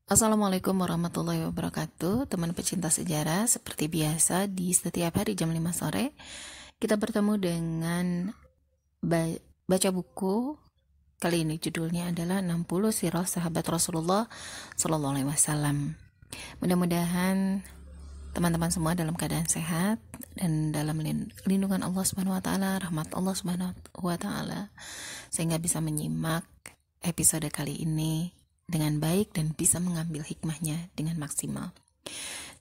Assalamualaikum warahmatullahi wabarakatuh. Teman pecinta sejarah, seperti biasa di setiap hari jam 5 sore kita bertemu dengan baca buku. Kali ini judulnya adalah 60 Sirah Sahabat Rasulullah Sallallahu Alaihi Wasallam. Mudah-mudahan teman-teman semua dalam keadaan sehat dan dalam lindungan Allah Subhanahu wa taala, rahmat Allah Subhanahu wa taala, sehingga bisa menyimak episode kali ini dengan baik dan bisa mengambil hikmahnya dengan maksimal.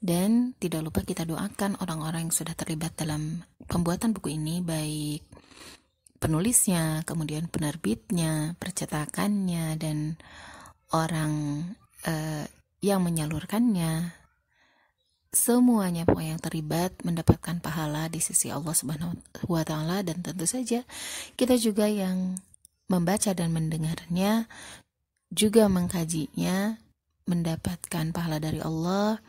Dan tidak lupa kita doakan orang-orang yang sudah terlibat dalam pembuatan buku ini, baik penulisnya, kemudian penerbitnya, percetakannya, dan orang yang menyalurkannya. Semuanya pokoknya yang terlibat mendapatkan pahala di sisi Allah Subhanahu wa taala, dan tentu saja kita juga yang membaca dan mendengarnya juga mengkajinya mendapatkan pahala dari Allah.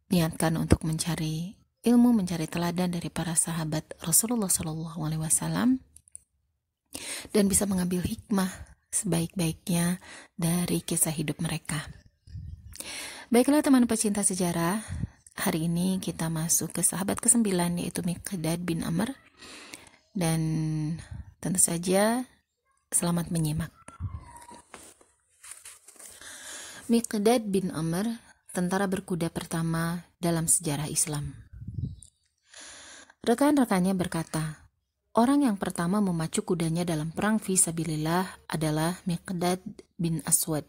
Niatkan untuk mencari ilmu, mencari teladan dari para sahabat Rasulullah Shallallahu Alaihi Wasallam dan bisa mengambil hikmah sebaik-baiknya dari kisah hidup mereka. Baiklah teman pecinta sejarah, hari ini kita masuk ke sahabat ke-9, yaitu Miqdad bin Amr, dan tentu saja selamat menyimak. Miqdad bin Amr, tentara berkuda pertama dalam sejarah Islam. Rekan-rekannya berkata, orang yang pertama memacu kudanya dalam perang fisabilillah adalah Miqdad bin Aswad.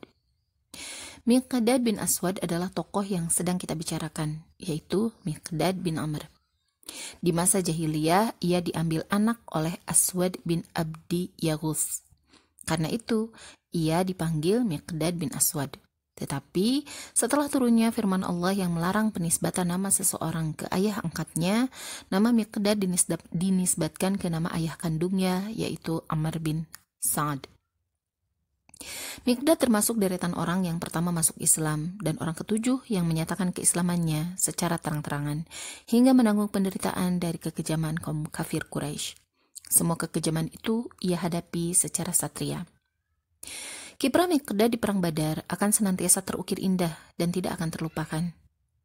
Miqdad bin Aswad adalah tokoh yang sedang kita bicarakan, yaitu Miqdad bin Amr. Di masa jahiliyah, ia diambil anak oleh Aswad bin Abdi Yaghus. Karena itu, ia dipanggil Miqdad bin Aswad. Tetapi setelah turunnya firman Allah yang melarang penisbatan nama seseorang ke ayah angkatnya, nama Miqdad dinisbatkan ke nama ayah kandungnya, yaitu Amr bin Sa'ad. Miqdad termasuk deretan orang yang pertama masuk Islam dan orang ketujuh yang menyatakan keislamannya secara terang-terangan hingga menanggung penderitaan dari kekejaman kaum kafir Quraisy. Semua kekejaman itu ia hadapi secara satria. Kiprah Miqdad di Perang Badar akan senantiasa terukir indah dan tidak akan terlupakan.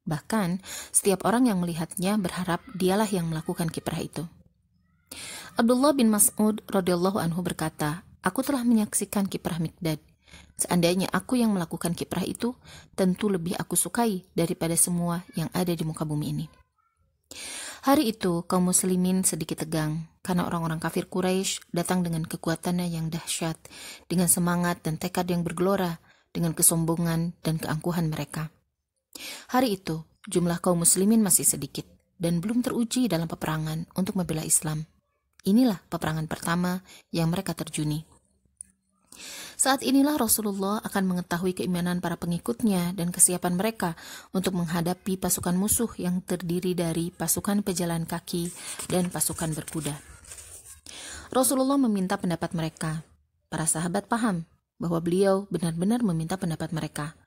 Bahkan, setiap orang yang melihatnya berharap dialah yang melakukan kiprah itu. Abdullah bin Mas'ud radhiyallahu anhu berkata, aku telah menyaksikan kiprah Miqdad. Seandainya aku yang melakukan kiprah itu, tentu lebih aku sukai daripada semua yang ada di muka bumi ini. Hari itu, kaum muslimin sedikit tegang, karena orang-orang kafir Quraisy datang dengan kekuatannya yang dahsyat, dengan semangat dan tekad yang bergelora, dengan kesombongan dan keangkuhan mereka. Hari itu, jumlah kaum muslimin masih sedikit, dan belum teruji dalam peperangan untuk membela Islam. Inilah peperangan pertama yang mereka terjuni. Saat inilah Rasulullah akan mengetahui keimanan para pengikutnya dan kesiapan mereka untuk menghadapi pasukan musuh yang terdiri dari pasukan pejalan kaki dan pasukan berkuda. Rasulullah meminta pendapat mereka. Para sahabat paham bahwa beliau benar-benar meminta pendapat mereka.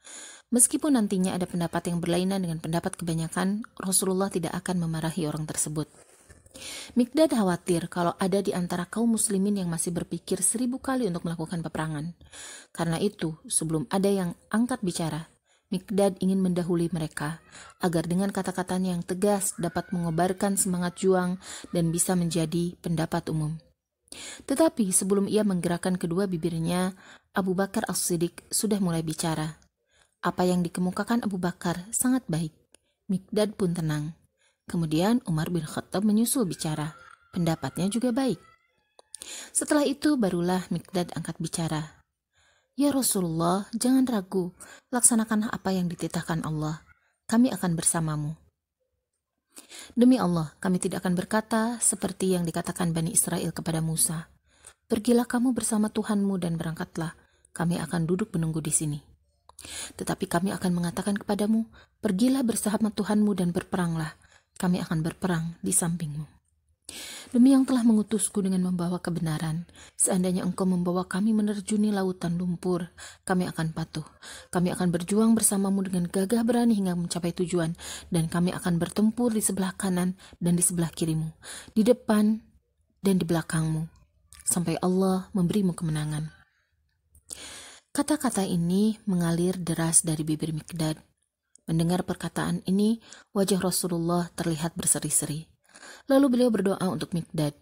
Meskipun nantinya ada pendapat yang berlainan dengan pendapat kebanyakan, Rasulullah tidak akan memarahi orang tersebut. Miqdad khawatir kalau ada di antara kaum muslimin yang masih berpikir 1000 kali untuk melakukan peperangan. Karena itu, sebelum ada yang angkat bicara, Miqdad ingin mendahului mereka, agar dengan kata-katanya yang tegas dapat mengobarkan semangat juang dan bisa menjadi pendapat umum. Tetapi sebelum ia menggerakkan kedua bibirnya, Abu Bakar As-Siddiq sudah mulai bicara. Apa yang dikemukakan Abu Bakar sangat baik. Miqdad pun tenang. Kemudian Umar bin Khattab menyusul bicara. Pendapatnya juga baik. Setelah itu barulah Miqdad angkat bicara. Ya Rasulullah, jangan ragu. Laksanakanlah apa yang dititahkan Allah. Kami akan bersamamu. Demi Allah, kami tidak akan berkata seperti yang dikatakan Bani Israel kepada Musa. Pergilah kamu bersama Tuhanmu dan berangkatlah. Kami akan duduk menunggu di sini. Tetapi kami akan mengatakan kepadamu, pergilah bersama Tuhanmu dan berperanglah. Kami akan berperang di sampingmu. Demi yang telah mengutusku dengan membawa kebenaran, seandainya engkau membawa kami menerjuni lautan lumpur, kami akan patuh. Kami akan berjuang bersamamu dengan gagah berani hingga mencapai tujuan, dan kami akan bertempur di sebelah kanan dan di sebelah kirimu, di depan dan di belakangmu, sampai Allah memberimu kemenangan. Kata-kata ini mengalir deras dari bibir Mikdad. Mendengar perkataan ini, wajah Rasulullah terlihat berseri-seri. Lalu beliau berdoa untuk Mikdad.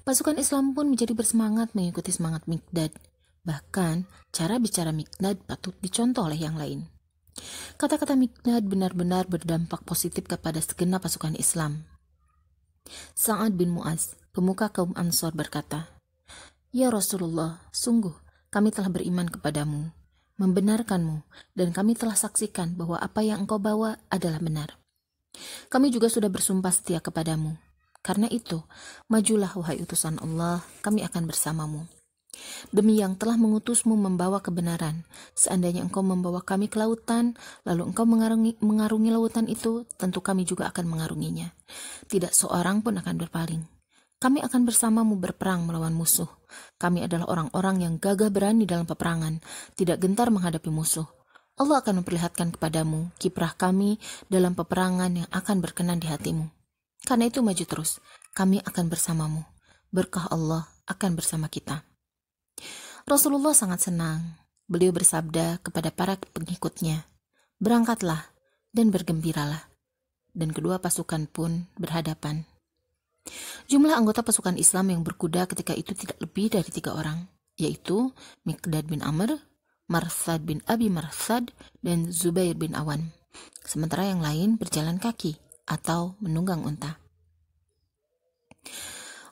Pasukan Islam pun menjadi bersemangat mengikuti semangat Mikdad. Bahkan, cara bicara Mikdad patut dicontoh oleh yang lain. Kata-kata Mikdad benar-benar berdampak positif kepada segenap pasukan Islam. Sa'ad bin Mu'az, pemuka kaum Ansor berkata, "Ya Rasulullah, sungguh kami telah beriman kepadamu, membenarkanmu, dan kami telah saksikan bahwa apa yang engkau bawa adalah benar. Kami juga sudah bersumpah setia kepadamu. Karena itu, majulah wahai utusan Allah, kami akan bersamamu. Demi yang telah mengutusmu membawa kebenaran, seandainya engkau membawa kami ke lautan, lalu engkau mengarungi lautan itu, tentu kami juga akan mengarunginya. Tidak seorang pun akan berpaling. Kami akan bersamamu berperang melawan musuh. Kami adalah orang-orang yang gagah berani dalam peperangan, tidak gentar menghadapi musuh. Allah akan memperlihatkan kepadamu kiprah kami dalam peperangan yang akan berkenan di hatimu. Karena itu maju terus, kami akan bersamamu. Berkah Allah akan bersama kita." Rasulullah sangat senang. Beliau bersabda kepada para pengikutnya, "Berangkatlah dan bergembiralah." Dan kedua pasukan pun berhadapan. Jumlah anggota pasukan Islam yang berkuda ketika itu tidak lebih dari 3 orang, yaitu Miqdad bin Amr, Marsad bin Abi Marsad, dan Zubair bin Awan. Sementara yang lain berjalan kaki atau menunggang unta.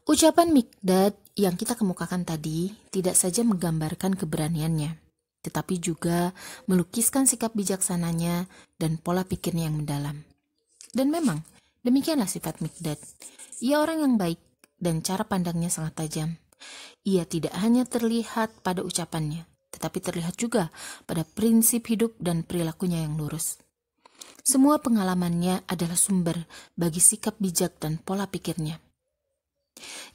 Ucapan Miqdad yang kita kemukakan tadi tidak saja menggambarkan keberaniannya, tetapi juga melukiskan sikap bijaksananya dan pola pikirnya yang mendalam. Dan memang, demikianlah sifat Miqdad. Ia orang yang baik dan cara pandangnya sangat tajam. Ia tidak hanya terlihat pada ucapannya, tetapi terlihat juga pada prinsip hidup dan perilakunya yang lurus. Semua pengalamannya adalah sumber bagi sikap bijak dan pola pikirnya.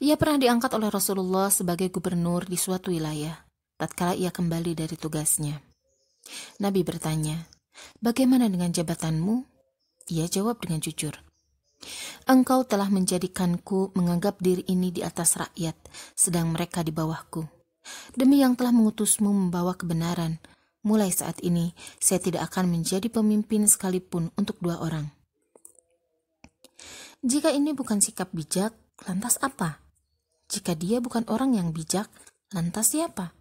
Ia pernah diangkat oleh Rasulullah sebagai gubernur di suatu wilayah, tatkala ia kembali dari tugasnya. Nabi bertanya, "Bagaimana dengan jabatanmu?" Ia jawab dengan jujur, "Engkau telah menjadikanku menganggap diri ini di atas rakyat, sedang mereka di bawahku. Demi yang telah mengutusmu membawa kebenaran, mulai saat ini saya tidak akan menjadi pemimpin sekalipun untuk 2 orang." Jika ini bukan sikap bijak, lantas apa? Jika dia bukan orang yang bijak, lantas siapa?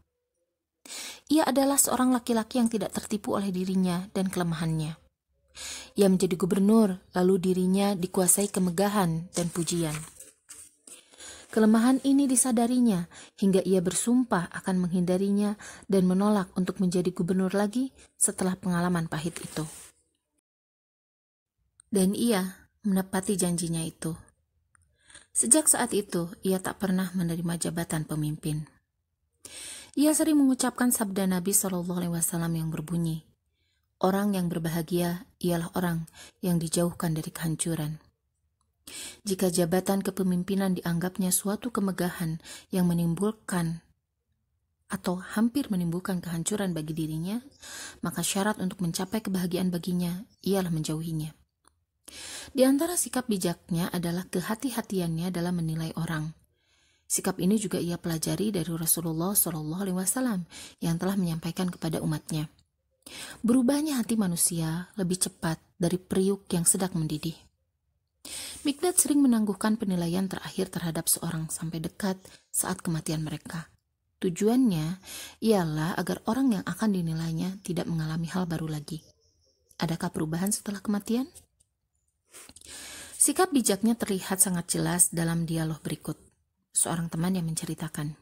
Ia adalah seorang laki-laki yang tidak tertipu oleh dirinya dan kelemahannya. Ia menjadi gubernur, lalu dirinya dikuasai kemegahan dan pujian. Kelemahan ini disadarinya hingga ia bersumpah akan menghindarinya dan menolak untuk menjadi gubernur lagi setelah pengalaman pahit itu. Dan ia menepati janjinya itu. Sejak saat itu, ia tak pernah menerima jabatan pemimpin. Ia sering mengucapkan sabda Nabi SAW yang berbunyi, "Orang yang berbahagia ialah orang yang dijauhkan dari kehancuran." Jika jabatan kepemimpinan dianggapnya suatu kemegahan yang menimbulkan atau hampir menimbulkan kehancuran bagi dirinya, maka syarat untuk mencapai kebahagiaan baginya ialah menjauhinya. Di antara sikap bijaknya adalah kehati-hatiannya dalam menilai orang. Sikap ini juga ia pelajari dari Rasulullah SAW yang telah menyampaikan kepada umatnya, "Berubahnya hati manusia lebih cepat dari periuk yang sedang mendidih." Miqdad sering menangguhkan penilaian terakhir terhadap seorang sampai dekat saat kematian mereka. Tujuannya ialah agar orang yang akan dinilainya tidak mengalami hal baru lagi. Adakah perubahan setelah kematian? Sikap bijaknya terlihat sangat jelas dalam dialog berikut. Seorang teman yang menceritakan,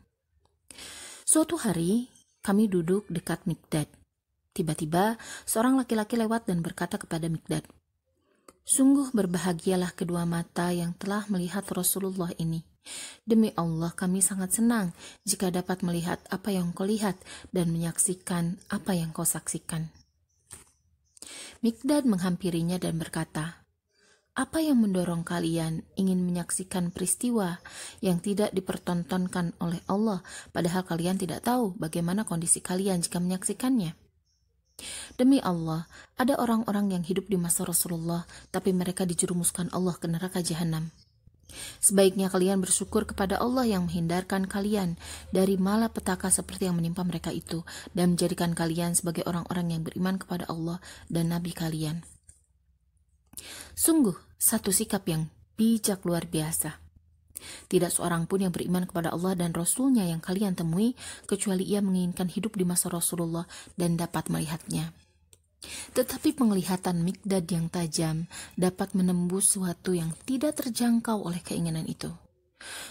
"Suatu hari, kami duduk dekat Miqdad. Tiba-tiba, seorang laki-laki lewat dan berkata kepada Miqdad, 'Sungguh berbahagialah kedua mata yang telah melihat Rasulullah ini. Demi Allah, kami sangat senang jika dapat melihat apa yang kau lihat dan menyaksikan apa yang kau saksikan.' Miqdad menghampirinya dan berkata, 'Apa yang mendorong kalian ingin menyaksikan peristiwa yang tidak dipertontonkan oleh Allah, padahal kalian tidak tahu bagaimana kondisi kalian jika menyaksikannya?' Demi Allah, ada orang-orang yang hidup di masa Rasulullah, tapi mereka dijerumuskan Allah ke neraka jahanam. Sebaiknya kalian bersyukur kepada Allah yang menghindarkan kalian dari malapetaka seperti yang menimpa mereka itu, dan menjadikan kalian sebagai orang-orang yang beriman kepada Allah dan Nabi kalian. Sungguh, satu sikap yang bijak luar biasa. Tidak seorang pun yang beriman kepada Allah dan Rasul-Nya yang kalian temui, kecuali ia menginginkan hidup di masa Rasulullah dan dapat melihatnya. Tetapi penglihatan Mikdad yang tajam dapat menembus sesuatu yang tidak terjangkau oleh keinginan itu.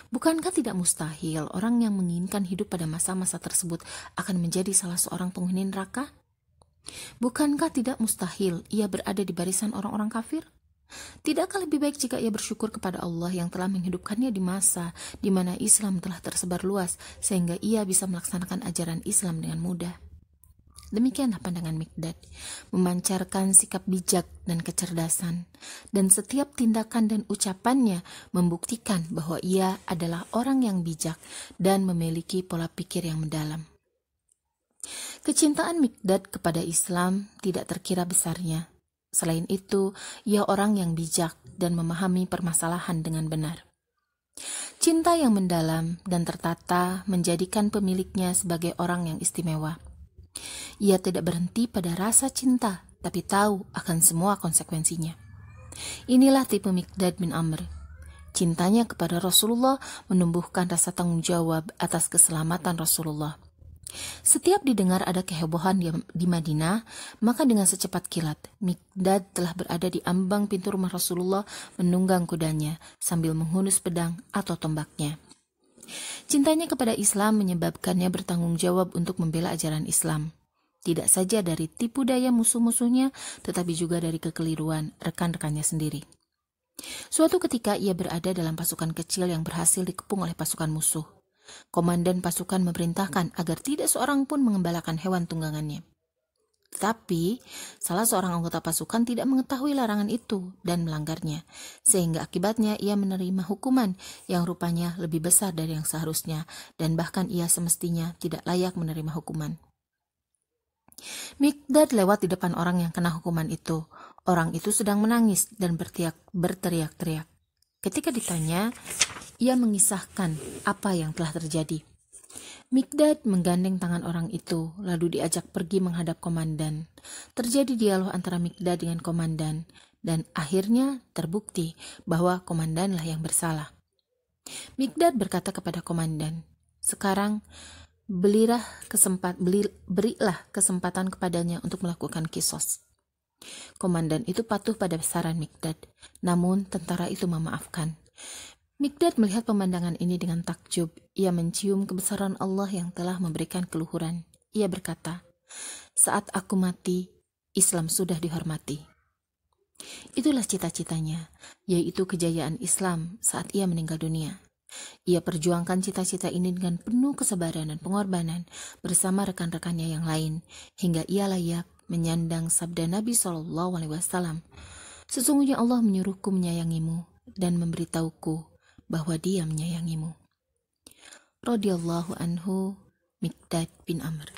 Bukankah tidak mustahil orang yang menginginkan hidup pada masa-masa tersebut akan menjadi salah seorang penghuni neraka? Bukankah tidak mustahil ia berada di barisan orang-orang kafir? Tidakkah lebih baik jika ia bersyukur kepada Allah yang telah menghidupkannya di masa di mana Islam telah tersebar luas sehingga ia bisa melaksanakan ajaran Islam dengan mudah? Demikianlah pandangan Mikdad, memancarkan sikap bijak dan kecerdasan, dan setiap tindakan dan ucapannya membuktikan bahwa ia adalah orang yang bijak dan memiliki pola pikir yang mendalam. Kecintaan Mikdad kepada Islam tidak terkira besarnya. Selain itu, ia orang yang bijak dan memahami permasalahan dengan benar. Cinta yang mendalam dan tertata menjadikan pemiliknya sebagai orang yang istimewa. Ia tidak berhenti pada rasa cinta, tapi tahu akan semua konsekuensinya. Inilah tipe Mikdad bin Amr. Cintanya kepada Rasulullah menumbuhkan rasa tanggung jawab atas keselamatan Rasulullah. Setiap didengar ada kehebohan di Madinah, maka dengan secepat kilat, Mikdad telah berada di ambang pintu rumah Rasulullah menunggang kudanya sambil menghunus pedang atau tombaknya. Cintanya kepada Islam menyebabkannya bertanggung jawab untuk membela ajaran Islam. Tidak saja dari tipu daya musuh-musuhnya, tetapi juga dari kekeliruan rekan-rekannya sendiri. Suatu ketika ia berada dalam pasukan kecil yang berhasil dikepung oleh pasukan musuh. Komandan pasukan memerintahkan agar tidak seorang pun mengembalakan hewan tunggangannya. Tetapi, salah seorang anggota pasukan tidak mengetahui larangan itu dan melanggarnya, sehingga akibatnya ia menerima hukuman yang rupanya lebih besar dari yang seharusnya, dan bahkan ia semestinya tidak layak menerima hukuman. Mikdad lewat di depan orang yang kena hukuman itu. Orang itu sedang menangis dan berteriak-teriak. Ketika ditanya, ia mengisahkan apa yang telah terjadi. Mikdad menggandeng tangan orang itu, lalu diajak pergi menghadap komandan. Terjadi dialog antara Mikdad dengan komandan, dan akhirnya terbukti bahwa komandanlah yang bersalah. Mikdad berkata kepada komandan, "Sekarang berilah kesempatan kepadanya untuk melakukan kisos." Komandan itu patuh pada saran Mikdad, namun tentara itu memaafkan. Mikdad melihat pemandangan ini dengan takjub. Ia mencium kebesaran Allah yang telah memberikan keluhuran. Ia berkata, "Saat aku mati, Islam sudah dihormati." Itulah cita-citanya, yaitu kejayaan Islam saat ia meninggal dunia. Ia perjuangkan cita-cita ini dengan penuh kesabaran dan pengorbanan bersama rekan-rekannya yang lain, hingga ia layak menyandang sabda Nabi SAW, "Sesungguhnya Allah menyuruhku menyayangimu dan memberitahuku bahwa Dia menyayangimu." Radhiyallahu anhu, Mikdad bin Amr.